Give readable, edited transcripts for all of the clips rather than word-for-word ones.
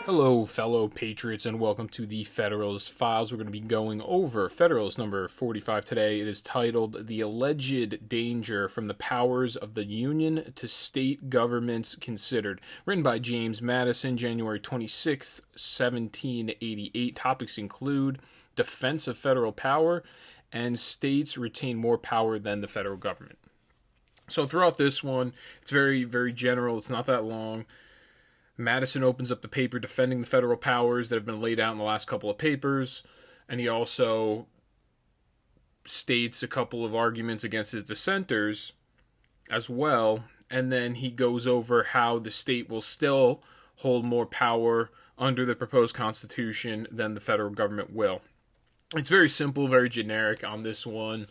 Hello, fellow patriots, and welcome to the Federalist Files. We're going to be going over Federalist number 45 today. It is titled The Alleged Danger from the Powers of the Union to State Governments Considered. Written by James Madison, January 26, 1788. Topics include defense of federal power and states retain more power than the federal government. So throughout this one, it's very, very general. It's not that long. Madison opens up the paper defending the federal powers that have been laid out in the last couple of papers, and he also states a couple of arguments against his dissenters as well, and then he goes over how the state will still hold more power under the proposed constitution than the federal government will. It's very simple, very generic on this one.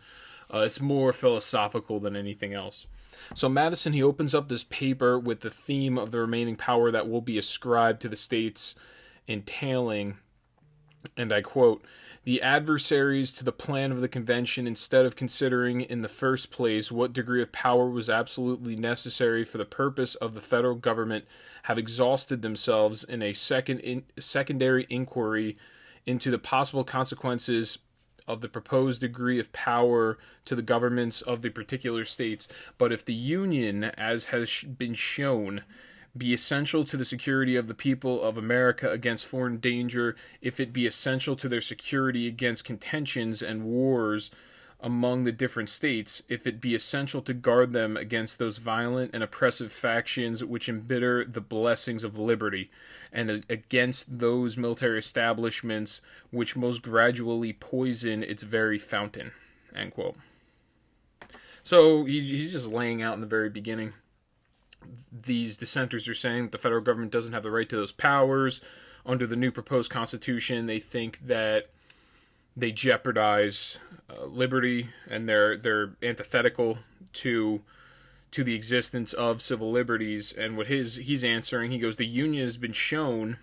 It's more philosophical than anything else. So Madison, he opens up this paper with the theme of the remaining power that will be ascribed to the states entailing, and I quote, "the adversaries to the plan of the convention, instead of considering in the first place what degree of power was absolutely necessary for the purpose of the federal government, have exhausted themselves in a secondary inquiry into the possible consequences of the proposed degree of power to the governments of the particular states. But if the Union, as has been shown, be essential to the security of the people of America against foreign danger, if it be essential to their security against contentions and wars among the different states, if it be essential to guard them against those violent and oppressive factions which embitter the blessings of liberty, and against those military establishments which most gradually poison its very fountain." End quote. So he's just laying out in the very beginning. These dissenters are saying that the federal government doesn't have the right to those powers. Under the new proposed constitution, they think that they jeopardize liberty, and they're antithetical to the existence of civil liberties. And what he's answering, he goes, the Union has been shown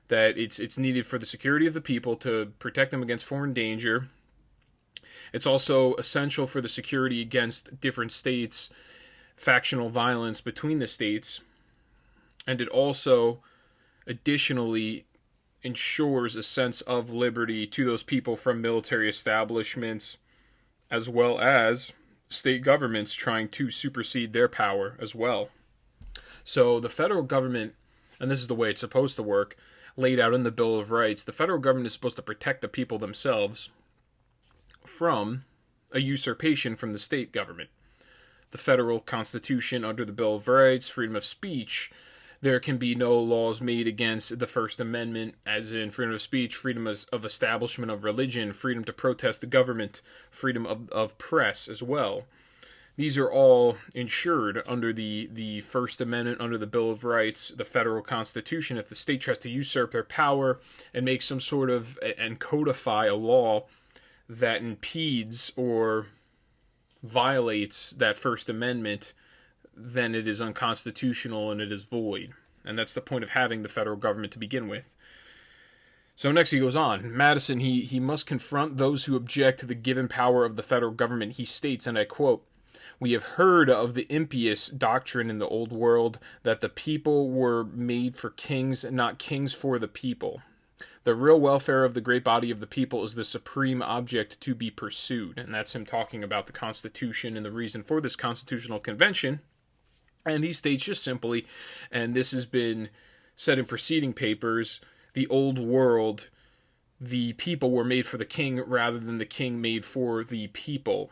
that it's needed for the security of the people to protect them against foreign danger. It's also essential for the security against different states, factional violence between the states, and it also additionally ensures a sense of liberty to those people from military establishments, as well as state governments trying to supersede their power as well. So the federal government, and this is the way it's supposed to work, laid out in the Bill of Rights, the federal government is supposed to protect the people themselves from a usurpation from the state government. The federal constitution, under the Bill of Rights, freedom of speech, there can be no laws made against the First Amendment, as in freedom of speech, freedom of establishment of religion, freedom to protest the government, freedom of press as well. These are all ensured under the First Amendment, under the Bill of Rights, the federal constitution. If the state tries to usurp their power and make some sort of, and codify a law that impedes or violates that First Amendment, then it is unconstitutional and it is void. And that's the point of having the federal government to begin with. So next he goes on. Madison, he must confront those who object to the given power of the federal government. He states, and I quote, "We have heard of the impious doctrine in the old world that the people were made for kings, not kings for the people. The real welfare of the great body of the people is the supreme object to be pursued." And that's him talking about the Constitution and the reason for this constitutional convention. And he states just simply, and this has been said in preceding papers, the old world, the people were made for the king rather than the king made for the people.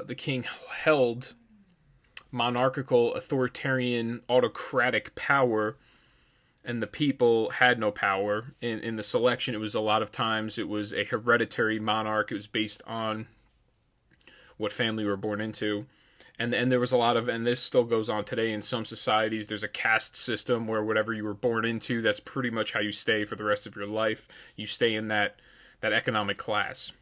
The king held monarchical, authoritarian, autocratic power, and the people had no power. In the selection, it was a lot of times, it was a hereditary monarch. It was based on what family you were born into. And there was a lot of, and this still goes on today in some societies, there's a caste system where whatever you were born into, that's pretty much how you stay for the rest of your life. You stay in that economic class.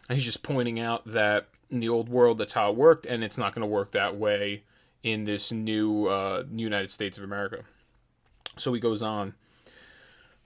And he's just pointing out that in the old world, that's how it worked, and it's not going to work that way in this new United States of America. So he goes on.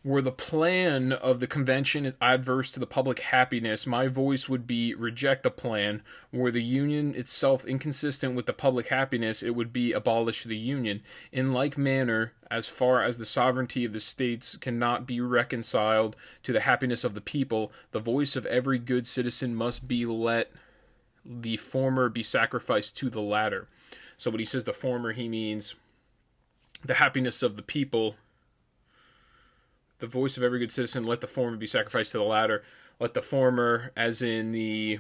Were the plan of the convention adverse to the public happiness, my voice would be reject the plan. Were the union itself inconsistent with the public happiness, it would be abolish the union. In like manner, as far as the sovereignty of the states cannot be reconciled to the happiness of the people, the voice of every good citizen must be let the former be sacrificed to the latter. So when he says the former, he means the happiness of the people. The voice of every good citizen, let the former be sacrificed to the latter. Let the former, as in the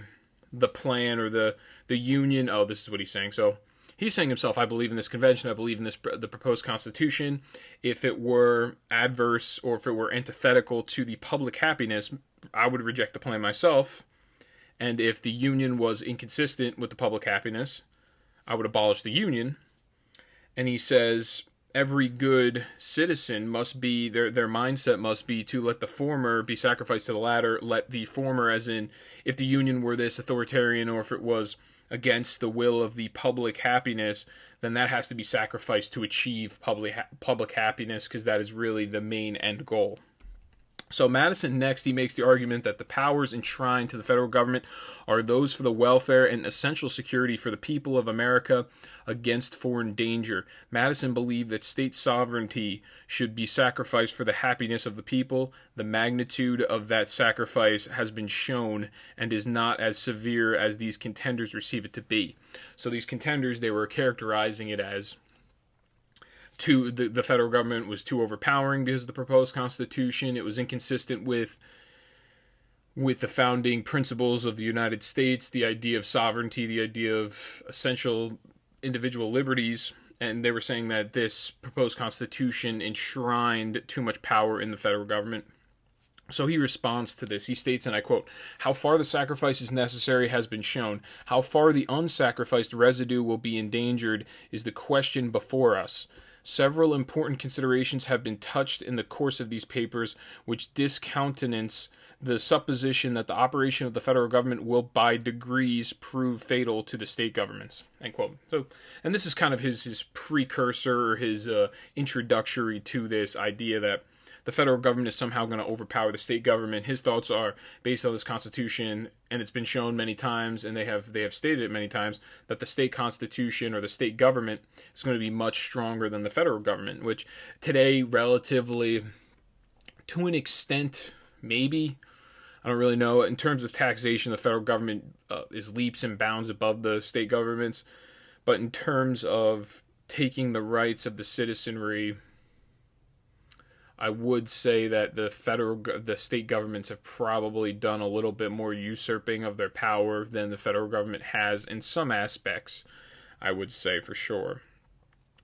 plan or the union. Oh, this is what he's saying. So he's saying himself, I believe in this convention. I believe in the proposed constitution. If it were adverse or if it were antithetical to the public happiness, I would reject the plan myself. And if the union was inconsistent with the public happiness, I would abolish the union. And he says every good citizen must be, their mindset must be to let the former be sacrificed to the latter. Let the former, as in if the union were this authoritarian or if it was against the will of the public happiness, then that has to be sacrificed to achieve public happiness, because that is really the main end goal. So Madison next, he makes the argument that the powers enshrined to the federal government are those for the welfare and essential security for the people of America against foreign danger. Madison believed that state sovereignty should be sacrificed for the happiness of the people. The magnitude of that sacrifice has been shown and is not as severe as these contenders receive it to be. So these contenders, they were characterizing it as the federal government was too overpowering because of the proposed constitution. It was inconsistent with the founding principles of the United States, the idea of sovereignty, the idea of essential individual liberties, and they were saying that this proposed constitution enshrined too much power in the federal government. So he responds to this. He states, and I quote, "How far the sacrifice is necessary has been shown. How far the unsacrificed residue will be endangered is the question before us. Several important considerations have been touched in the course of these papers, which discountenance the supposition that the operation of the federal government will by degrees prove fatal to the state governments." End quote. So, and this is kind of his precursor, or his introductory to this idea that the federal government is somehow going to overpower the state government. His thoughts are based on this constitution, and it's been shown many times, and they have stated it many times, that the state constitution or the state government is going to be much stronger than the federal government, which today, relatively, to an extent, maybe, I don't really know. In terms of taxation, the federal government is leaps and bounds above the state governments, but in terms of taking the rights of the citizenry, I would say that the state governments have probably done a little bit more usurping of their power than the federal government has in some aspects, I would say for sure.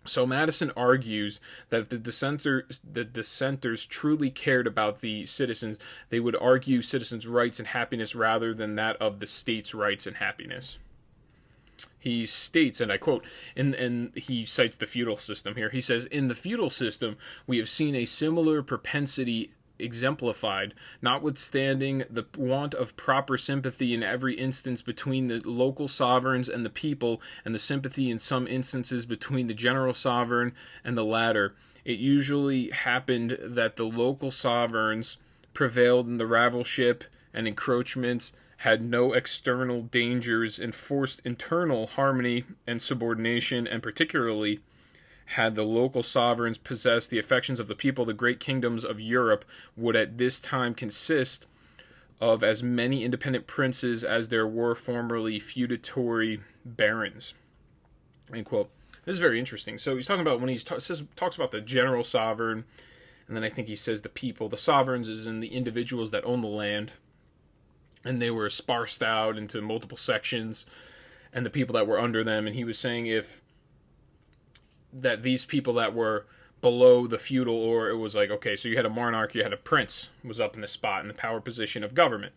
So Madison argues that if the dissenters truly cared about the citizens, they would argue citizens' rights and happiness rather than that of the state's rights and happiness. He states, and I quote, and he cites the feudal system here. He says, "In the feudal system, we have seen a similar propensity exemplified, notwithstanding the want of proper sympathy in every instance between the local sovereigns and the people, and the sympathy in some instances between the general sovereign and the latter. It usually happened that the local sovereigns prevailed in the rivalship and encroachments, had no external dangers, enforced internal harmony and subordination, and particularly had the local sovereigns possessed the affections of the people, the great kingdoms of Europe would at this time consist of as many independent princes as there were formerly feudatory barons." End quote. This is very interesting. So he's talking about, when he talks about the general sovereign, and then I think he says the people. The sovereigns is in the individuals that own the land, and they were sparsed out into multiple sections, and the people that were under them. And he was saying that these people that were below the feudal, or it was like, okay, so you had a monarch, you had a prince was up in the spot in the power position of government.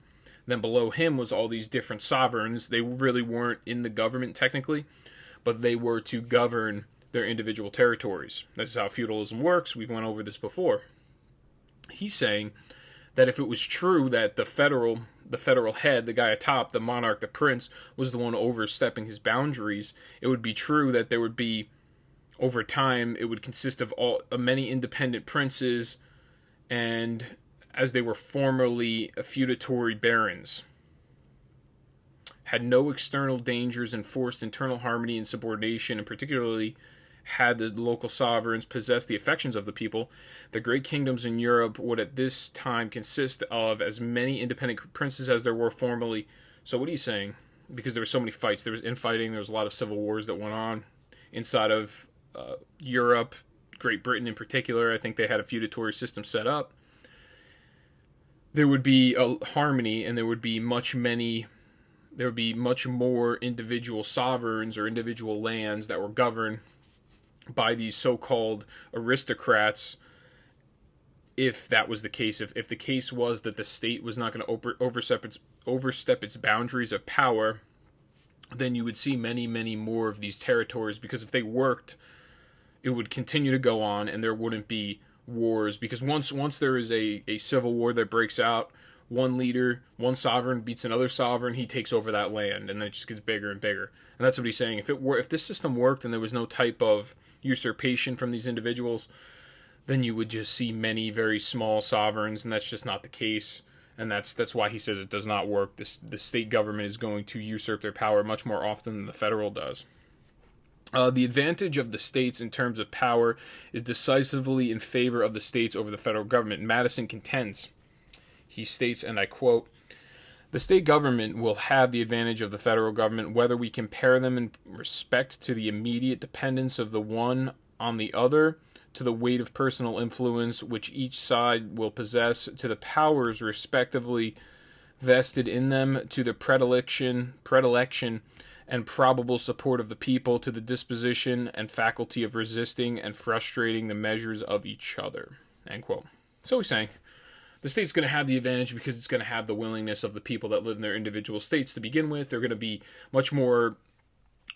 Then below him was all these different sovereigns. They really weren't in the government technically, but they were to govern their individual territories. This is how feudalism works. We've went over this before. He's saying that if it was true that the federal head, the guy atop, the monarch, the prince, was the one overstepping his boundaries, it would be true that there would be, over time, it would consist of many independent princes and as they were formerly feudatory barons, had no external dangers, enforced internal harmony and subordination, and particularly had the local sovereigns possessed the affections of the people, the great kingdoms in Europe would at this time consist of as many independent princes as there were formerly. So what he's saying, because there were so many fights, there was infighting, there was a lot of civil wars that went on inside of Europe, Great Britain in particular. I think they had a feudatory system set up. There would be a harmony, and there would be much more individual sovereigns or individual lands that were governed by these so-called aristocrats, if that was the case. If the case was that the state was not going to overstep its boundaries of power, then you would see many, many more of these territories, because if they worked, it would continue to go on, and there wouldn't be wars. Because once there is a civil war that breaks out, one leader, one sovereign beats another sovereign, he takes over that land, and then it just gets bigger and bigger. And that's what he's saying. If this system worked and there was no type of usurpation from these individuals, then you would just see many very small sovereigns, and that's just not the case. And that's why he says it does not work. The state government is going to usurp their power much more often than the federal does. The advantage of the states in terms of power is decisively in favor of the states over the federal government. Madison contends. He states, and I quote, "The state government will have the advantage of the federal government whether we compare them in respect to the immediate dependence of the one on the other, to the weight of personal influence which each side will possess, to the powers respectively vested in them, to the predilection and probable support of the people, to the disposition and faculty of resisting and frustrating the measures of each other." End quote. So he's saying the state's going to have the advantage because it's going to have the willingness of the people that live in their individual states to begin with. They're going to be much more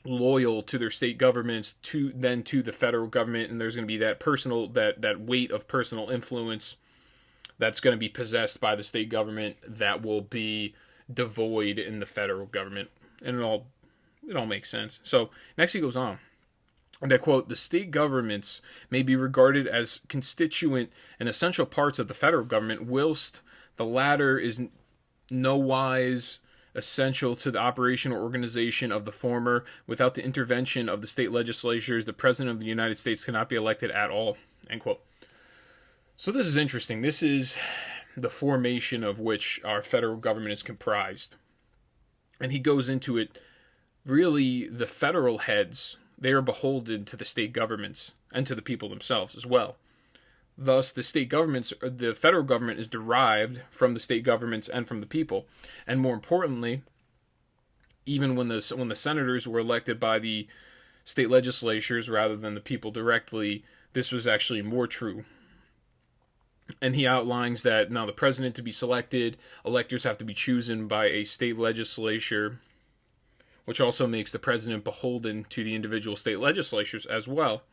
loyal to their state governments than to the federal government, and there's going to be that weight of personal influence that's going to be possessed by the state government that will be devoid in the federal government. And it all makes sense. So next he goes on. And I quote, "The state governments may be regarded as constituent and essential parts of the federal government, whilst the latter is nowise essential to the operation or organization of the former. Without the intervention of the state legislatures, the President of the United States cannot be elected at all." End quote. So this is interesting. This is the formation of which our federal government is comprised. And he goes into it. Really, the federal heads, they are beholden to the state governments and to the people themselves as well. Thus, the federal government is derived from the state governments and from the people. And more importantly, even when the senators were elected by the state legislatures rather than the people directly, this was actually more true. And he outlines that now the president to be selected, electors have to be chosen by a state legislature, which also makes the president beholden to the individual state legislatures as well.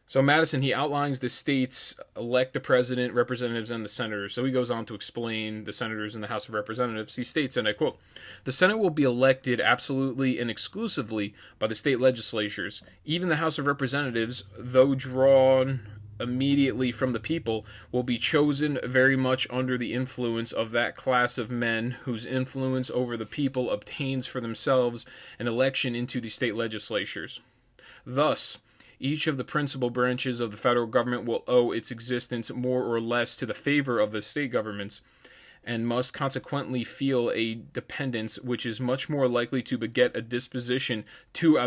So Madison, he outlines the states elect the president, representatives, and the senators. So he goes on to explain the senators in the House of Representatives. He states, and I quote, "The Senate will be elected absolutely and exclusively by the state legislatures. Even the House of Representatives, though drawn immediately from the people, will be chosen very much under the influence of that class of men whose influence over the people obtains for themselves an election into the state legislatures. Thus, each of the principal branches of the federal government will owe its existence more or less to the favor of the state governments, and must consequently feel a dependence which is much more likely to beget a disposition too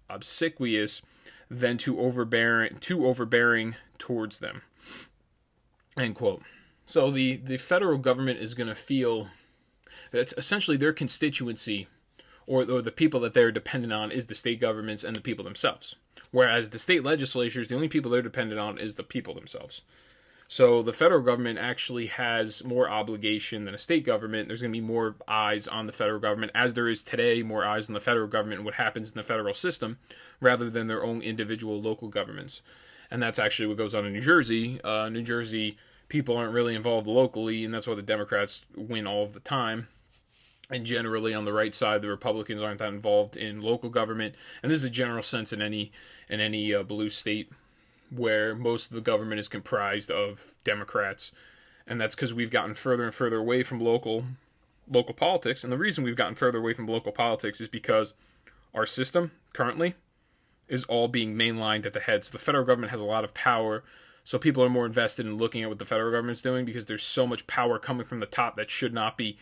obsequious than too overbearing towards them." End quote. So the federal government is going to feel that's essentially their constituency, or the people that they're dependent on is the state governments and the people themselves. Whereas the state legislatures, the only people they're dependent on is the people themselves. So the federal government actually has more obligation than a state government. There's going to be more eyes on the federal government, as there is today more eyes on the federal government and what happens in the federal system, rather than their own individual local governments. And that's actually what goes on in New Jersey. New Jersey people aren't really involved locally, and that's why the Democrats win all of the time. And generally on the right side, the Republicans aren't that involved in local government. And this is a general sense in any blue state. where most of the government is comprised of Democrats, and that's because we've gotten further and further away from local politics. And the reason we've gotten further away from local politics is because our system currently is all being mainlined at the head. So the federal government has a lot of power. So people are more invested in looking at what the federal government's doing because there's so much power coming from the top that should not be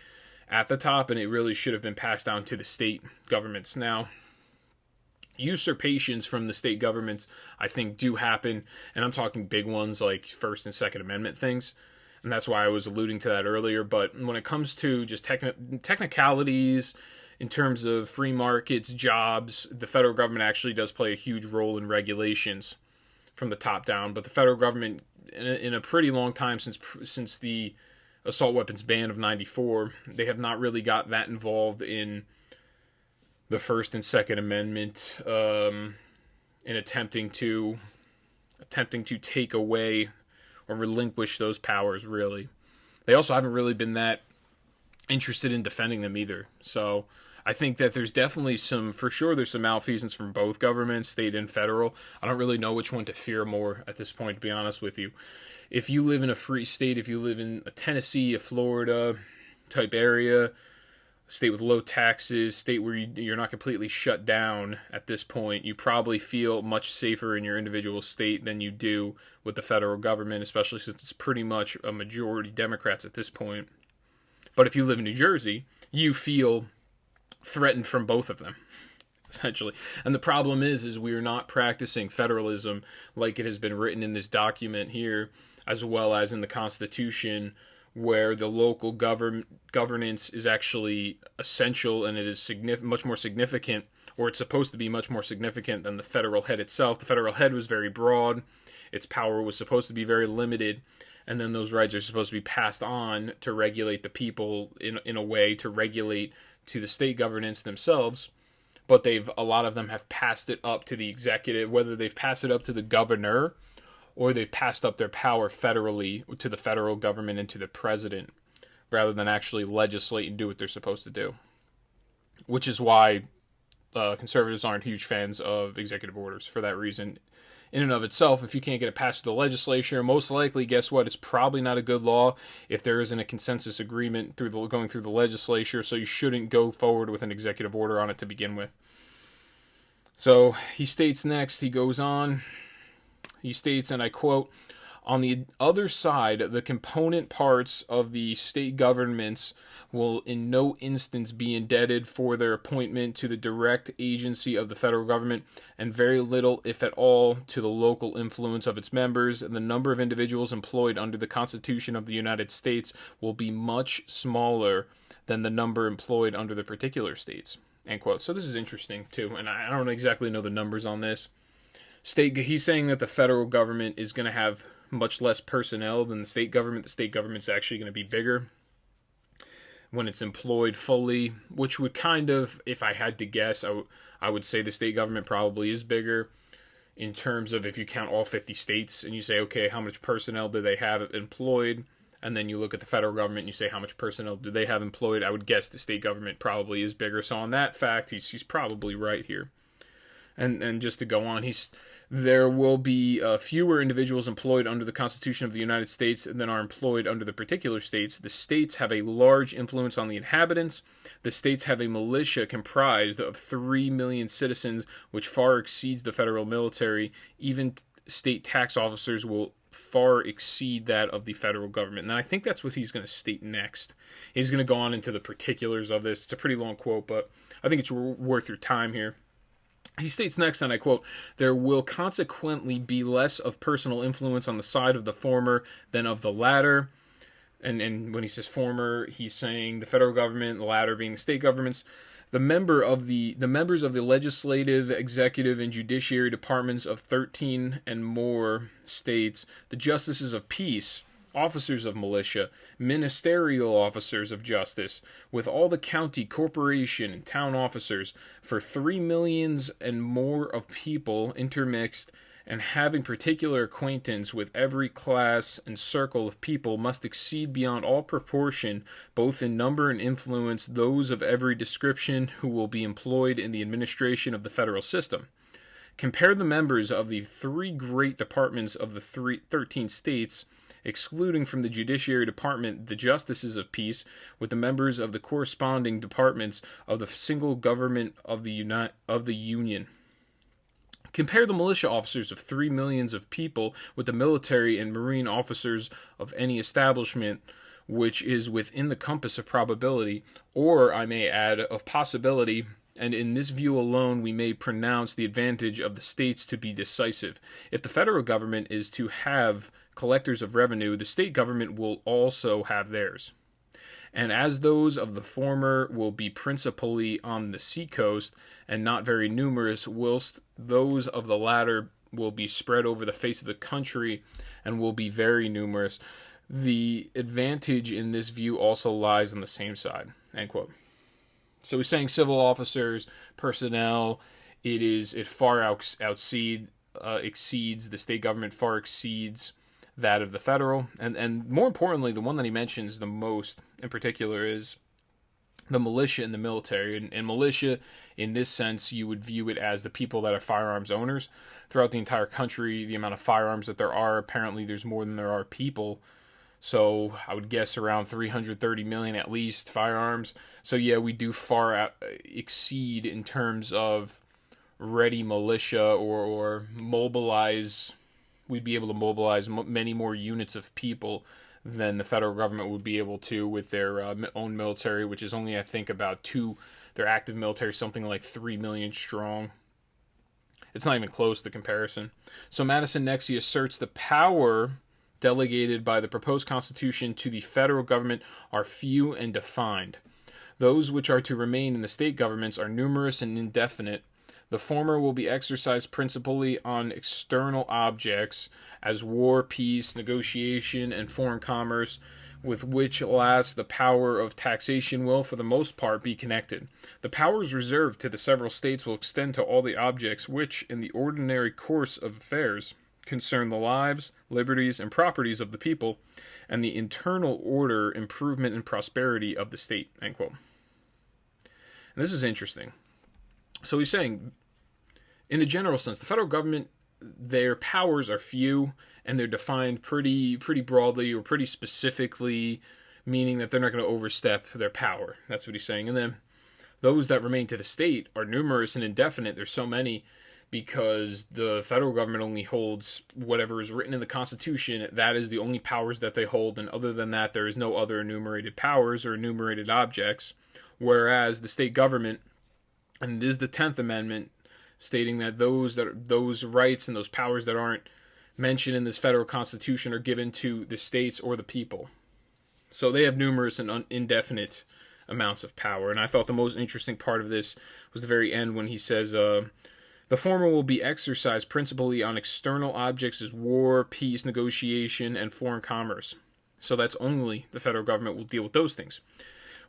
at the top, and it really should have been passed down to the state governments. Now, usurpations from the state governments, I think, do happen, and I'm talking big ones like First and Second Amendment things, and that's why I was alluding to that earlier. But when it comes to just technicalities in terms of free markets, jobs, the federal government actually does play a huge role in regulations from the top down. But the federal government, in a pretty long time since the assault weapons ban of '94, they have not really got that involved in the First and Second Amendment, in attempting to take away or relinquish those powers. Really, they also haven't really been that interested in defending them either. So I think that there's definitely there's some malfeasance from both governments, state and federal. I don't really know which one to fear more at this point, to be honest with you. If you live in a free state, if you live in a Tennessee, a Florida type area, state with low taxes, state where you're not completely shut down at this point, you probably feel much safer in your individual state than you do with the federal government, especially since it's pretty much a majority Democrats at this point. But if you live in New Jersey, you feel threatened from both of them, essentially. And the problem is we are not practicing federalism like it has been written in this document here, as well as in the Constitution, where the local governance is actually essential, and it is much more significant, or it's supposed to be much more significant than the federal head itself. The federal head was very broad. Its power was supposed to be very limited. And then those rights are supposed to be passed on to regulate the people in a way to regulate to the state governance themselves. But a lot of them have passed it up to the executive, whether they've passed it up to the governor or they've passed up their power federally to the federal government and to the president, rather than actually legislate and do what they're supposed to do. Which is why conservatives aren't huge fans of executive orders for that reason. In and of itself, if you can't get it passed through the legislature, most likely, guess what? It's probably not a good law if there isn't a consensus agreement going through the legislature, so you shouldn't go forward with an executive order on it to begin with. So he states next, he goes on, he states, and I quote, "On the other side, the component parts of the state governments will in no instance be indebted for their appointment to the direct agency of the federal government, and very little, if at all, to the local influence of its members. And the number of individuals employed under the Constitution of the United States will be much smaller than the number employed under the particular states." End quote. So this is interesting too, and I don't exactly know the numbers on this. He's saying that the federal government is going to have much less personnel than the state government. The state government's actually going to be bigger when it's employed fully, which would kind of, if I had to guess, I would say the state government probably is bigger in terms of if you count all 50 states and you say, okay, how much personnel do they have employed? And then you look at the federal government and you say, how much personnel do they have employed? I would guess the state government probably is bigger. So on that fact, he's probably right here. And just to go on, there will be fewer individuals employed under the Constitution of the United States than are employed under the particular states. The states have a large influence on the inhabitants. The states have a militia comprised of 3 million citizens, which far exceeds the federal military. Even state tax officers will far exceed that of the federal government. And I think that's what he's going to state next. He's going to go on into the particulars of this. It's a pretty long quote, but I think it's worth your time here. He states next, and I quote, "There will consequently be less of personal influence on the side of the former than of the latter." And when he says former, he's saying the federal government, the latter being the state governments. The members of the legislative, executive, and judiciary departments of 13 and more states, the justices of peace, officers of militia, ministerial officers of justice, with all the county, corporation, and town officers, for 3 millions and more of people intermixed, and having particular acquaintance with every class and circle of people, must exceed beyond all proportion, both in number and influence, those of every description who will be employed in the administration of the federal system. Compare the members of the three great departments of the 13 states, excluding from the Judiciary Department the justices of peace, with the members of the corresponding departments of the single government of the Union. Compare the militia officers of 3 millions of people with the military and marine officers of any establishment which is within the compass of probability, or, I may add, of possibility, and in this view alone we may pronounce the advantage of the states to be decisive. If the federal government is to have collectors of revenue, the state government will also have theirs. And as those of the former will be principally on the seacoast and not very numerous, whilst those of the latter will be spread over the face of the country and will be very numerous, the advantage in this view also lies on the same side. End quote. So he's saying civil officers, personnel, it far exceeds the state government, far exceeds that of the federal, and more importantly, the one that he mentions the most in particular is the militia and the military. And militia, in this sense, you would view it as the people that are firearms owners. Throughout the entire country, the amount of firearms that there are, apparently there's more than there are people. So I would guess around 330 million at least firearms. So yeah, we do far exceed in terms of ready militia or mobilize. We'd be able to mobilize many more units of people than the federal government would be able to with their own military, which is only, I think, about their active military, something like 3 million strong. It's not even close to comparison. So Madison next, he asserts the power delegated by the proposed Constitution to the federal government are few and defined. Those which are to remain in the state governments are numerous and indefinite. The former will be exercised principally on external objects, as war, peace, negotiation, and foreign commerce, with which last the power of taxation will, for the most part, be connected. The powers reserved to the several states will extend to all the objects which, in the ordinary course of affairs, concern the lives, liberties, and properties of the people, and the internal order, improvement, and prosperity of the state. End quote. And this is interesting. So he's saying, in the general sense, the federal government, their powers are few, and they're defined pretty broadly or pretty specifically, meaning that they're not going to overstep their power. That's what he's saying. And then those that remain to the state are numerous and indefinite. There's so many because the federal government only holds whatever is written in the Constitution. That is the only powers that they hold, and other than that, there is no other enumerated powers or enumerated objects, whereas the state government, and it is the 10th Amendment, stating that those rights and those powers that aren't mentioned in this federal Constitution are given to the states or the people. So they have numerous and indefinite amounts of power. And I thought the most interesting part of this was the very end when he says, the former will be exercised principally on external objects as war, peace, negotiation, and foreign commerce. So that's only the federal government will deal with those things.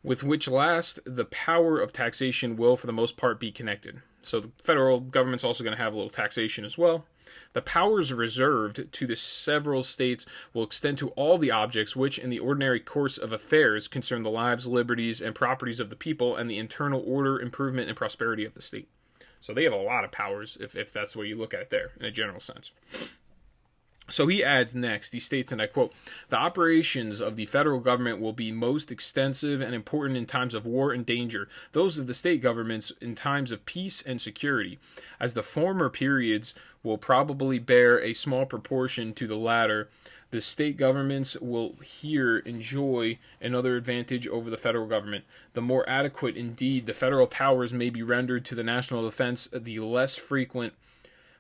With which last, the power of taxation will, for the most part, be connected. So the federal government's also going to have a little taxation as well. The powers reserved to the several states will extend to all the objects which, in the ordinary course of affairs, concern the lives, liberties, and properties of the people, and the internal order, improvement, and prosperity of the state. So they have a lot of powers, if that's the way you look at it there, in a general sense. So he adds next, he states, and I quote, the operations of the federal government will be most extensive and important in times of war and danger, those of the state governments in times of peace and security, as the former periods will probably bear a small proportion to the latter. The state governments will here enjoy another advantage over the federal government. The more adequate, indeed, the federal powers may be rendered to the national defense, the less frequent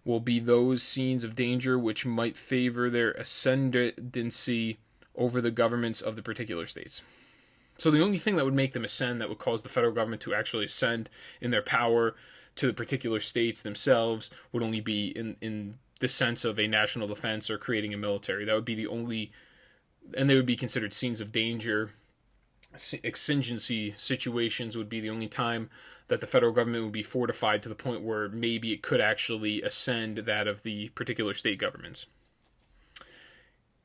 will be those scenes of danger which might favor their ascendancy over the governments of the particular states. So the only thing that would make them ascend, that would cause the federal government to actually ascend in their power to the particular states themselves, would only be in the sense of a national defense or creating a military. That would be the only, and they would be considered scenes of danger. Exigency situations would be the only time that the federal government would be fortified to the point where maybe it could actually ascend that of the particular state governments.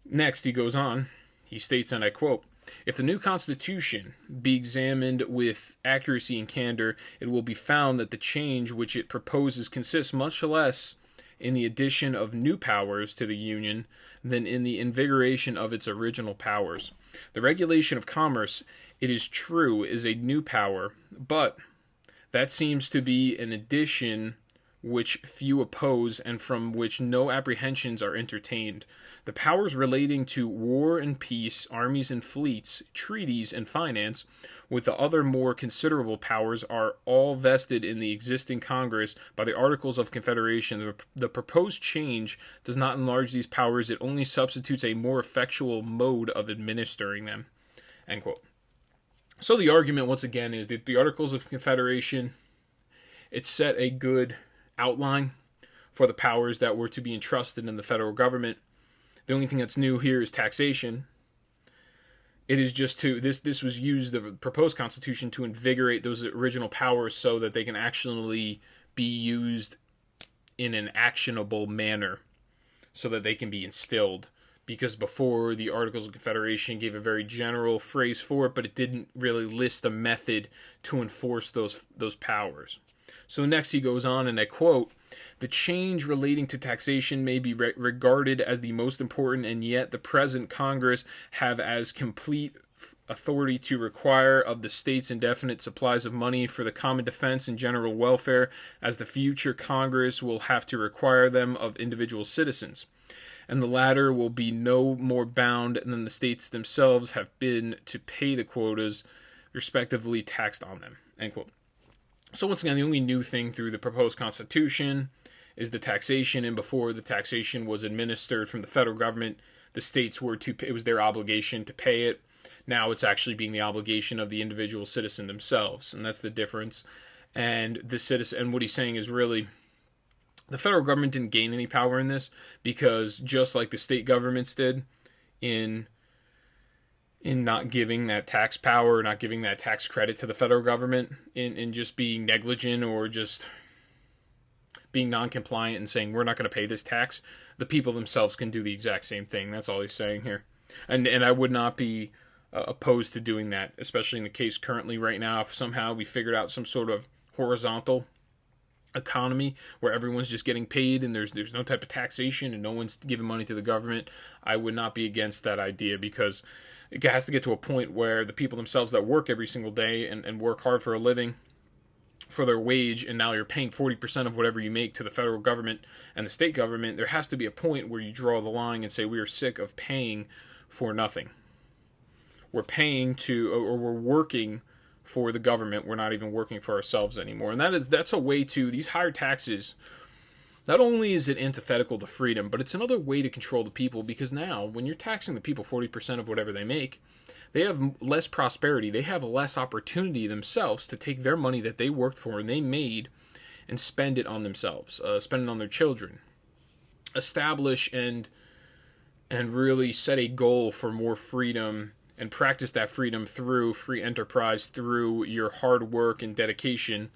Next, he goes on, he states, and I quote, If the new Constitution be examined with accuracy and candor, it will be found that the change which it proposes consists much less in the addition of new powers to the Union than in the invigoration of its original powers. The regulation of commerce, it is true, is a new power, but that seems to be an addition which few oppose and from which no apprehensions are entertained. The powers relating to war and peace, armies and fleets, treaties and finance, with the other more considerable powers, are all vested in the existing Congress by the Articles of Confederation. The proposed change does not enlarge these powers, it only substitutes a more effectual mode of administering them. End quote. So the argument, once again, is that the Articles of Confederation, it set a good outline for the powers that were to be entrusted in the federal government. The only thing that's new here is taxation. It is just this was used, the proposed constitution, to invigorate those original powers so that they can actually be used in an actionable manner, so that they can be instilled. Because before, the Articles of Confederation gave a very general phrase for it, but it didn't really list a method to enforce those powers. So next he goes on, and I quote, "The change relating to taxation may be regarded as the most important, and yet the present Congress have as complete authority to require of the states indefinite supplies of money for the common defense and general welfare as the future Congress will have to require them of individual citizens. And the latter will be no more bound than the states themselves have been to pay the quotas respectively taxed on them." End quote. So once again, the only new thing through the proposed constitution is the taxation, and before the taxation was administered from the federal government, the states were to, it was their obligation to pay it. Now it's actually being the obligation of the individual citizen themselves, and that's the difference. And the citizen, and what he's saying is really, the federal government didn't gain any power in this, because just like the state governments did in not giving that tax power, not giving that tax credit to the federal government, in just being negligent or just being non-compliant and saying we're not going to pay this tax, the people themselves can do the exact same thing. That's all he's saying here. And I would not be opposed to doing that, especially in the case currently right now. If somehow we figured out some sort of horizontal economy where everyone's just getting paid and there's no type of taxation and no one's giving money to the government, I would not be against that idea, because it has to get to a point where the people themselves that work every single day and work hard for a living for their wage, and now you're paying 40% of whatever you make to the federal government and the state government, there has to be a point where you draw the line and say we are sick of paying for nothing. We're paying to, or we're working for the government. We're not even working for ourselves anymore. And that's a way to, these higher taxes, not only is it antithetical to freedom, but it's another way to control the people, because now when you're taxing the people 40% of whatever they make, they have less prosperity. They have less opportunity themselves to take their money that they worked for and they made and spend it on themselves, spend it on their children, establish and really set a goal for more freedom and practice that freedom through free enterprise, through your hard work and dedication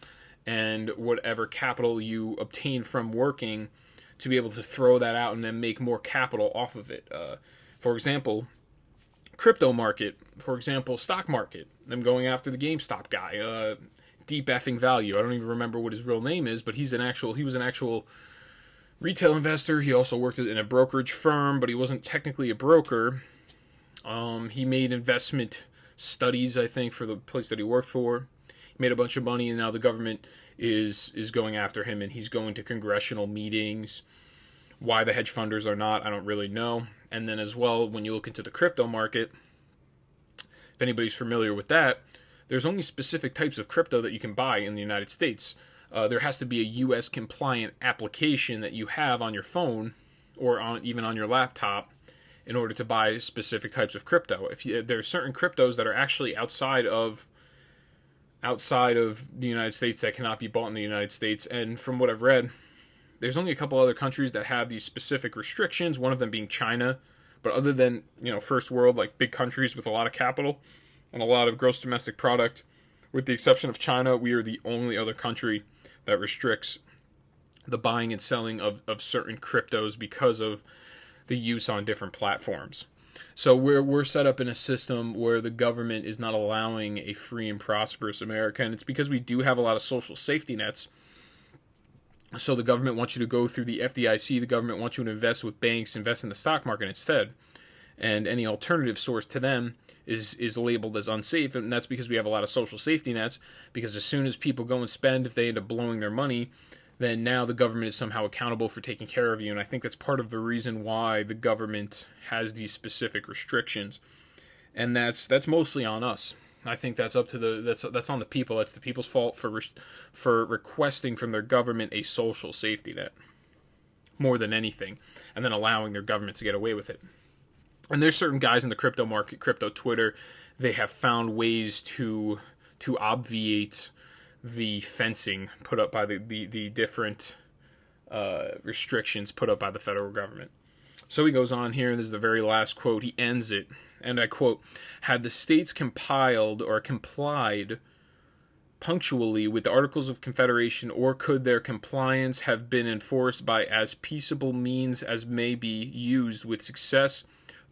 and whatever capital you obtain from working, to be able to throw that out and then make more capital off of it. For example, crypto market, for example, stock market, them going after the GameStop guy, Deep Effing Value. I don't even remember what his real name is, but he was an actual retail investor. He also worked in a brokerage firm, but he wasn't technically a broker. He made investment studies, I think, for the place that he worked for. He made a bunch of money, and now the government is going after him, and he's going to congressional meetings. Why the hedge funders are not, I don't really know. And then as well, when you look into the crypto market, if anybody's familiar with that, there's only specific types of crypto that you can buy in the United States. There has to be a U.S. compliant application that you have on your phone or even on your laptop in order to buy specific types of crypto. There are certain cryptos that are actually outside of the United States that cannot be bought in the United States. And from what I've read, there's only a couple other countries that have these specific restrictions, one of them being China. But other than, first world, like big countries with a lot of capital and a lot of gross domestic product, with the exception of China, we are the only other country that restricts the buying and selling of certain cryptos because of the use on different platforms. So we're set up in a system where the government is not allowing a free and prosperous America, and it's because we do have a lot of social safety nets. So the government wants you to go through the FDIC, the government wants you to invest with banks, invest in the stock market instead. And any alternative source to them is labeled as unsafe, and that's because we have a lot of social safety nets, because as soon as people go and spend, if they end up blowing their money, then now the government is somehow accountable for taking care of you. And I think that's part of the reason why the government has these specific restrictions. And that's mostly on us. I think that's up to that's on the people. That's the people's fault for requesting from their government a social safety net more than anything, and then allowing their government to get away with it. And there's certain guys in the crypto market, crypto Twitter, they have found ways to obviate the fencing put up by the different restrictions put up by the federal government. So he goes on here, and this is the very last quote. He ends it, and I quote, "Had the states compiled or complied punctually with the Articles of Confederation, or could their compliance have been enforced by as peaceable means as may be used with success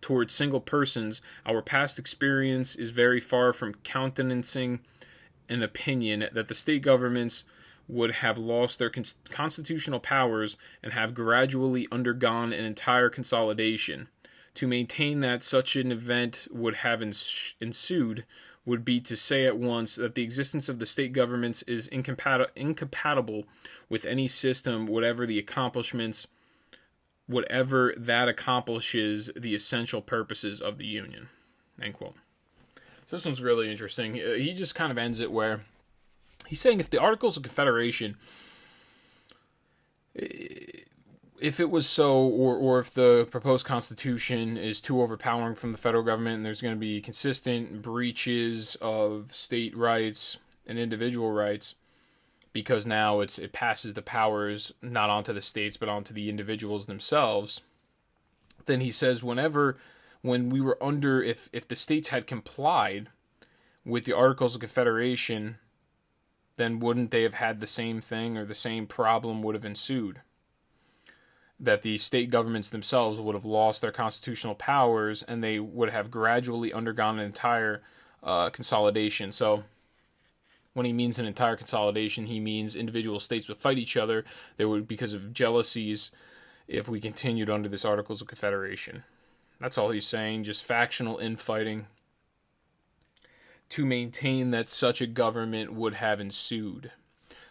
towards single persons, our past experience is very far from countenancing an opinion that the state governments would have lost their constitutional powers and have gradually undergone an entire consolidation. To maintain that such an event would have ensued would be to say at once that the existence of the state governments is incompatible with any system, whatever that accomplishes the essential purposes of the Union." End quote. So this one's really interesting. He just kind of ends it where he's saying if the Articles of Confederation, if it was so, or if the proposed Constitution is too overpowering from the federal government and there's going to be consistent breaches of state rights and individual rights, because now it passes the powers not onto the states but onto the individuals themselves, then he says when we were under, if the states had complied with the Articles of Confederation, then wouldn't they have had the same thing, or the same problem would have ensued? That the state governments themselves would have lost their constitutional powers, and they would have gradually undergone an entire consolidation. So when he means an entire consolidation, he means individual states would fight each other. There would, because of jealousies, if we continued under this Articles of Confederation. That's all he's saying, just factional infighting to maintain that such a government would have ensued.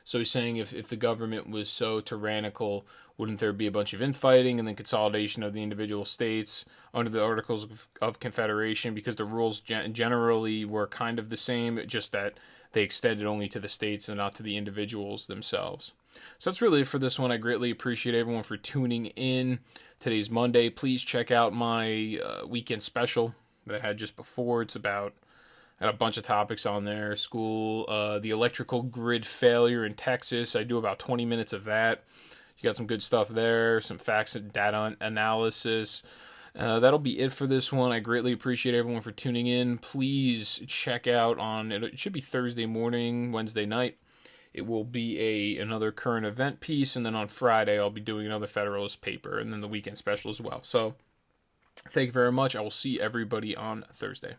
So he's saying if the government was so tyrannical, wouldn't there be a bunch of infighting and then consolidation of the individual states under the Articles of Confederation, because the rules generally were kind of the same, just that they extended only to the states and not to the individuals themselves. So that's really it for this one. I greatly appreciate everyone for tuning in. Today's Monday. Please check out my weekend special that I had just before. It's about, I had a bunch of topics on there. School, the electrical grid failure in Texas. I do about 20 minutes of that. You got some good stuff there, some facts and data analysis. That'll be it for this one. I greatly appreciate everyone for tuning in. Please check out it should be Thursday morning, Wednesday night. It will be another current event piece, and then on Friday I'll be doing another Federalist paper, and then the weekend special as well. So thank you very much. I will see everybody on Thursday.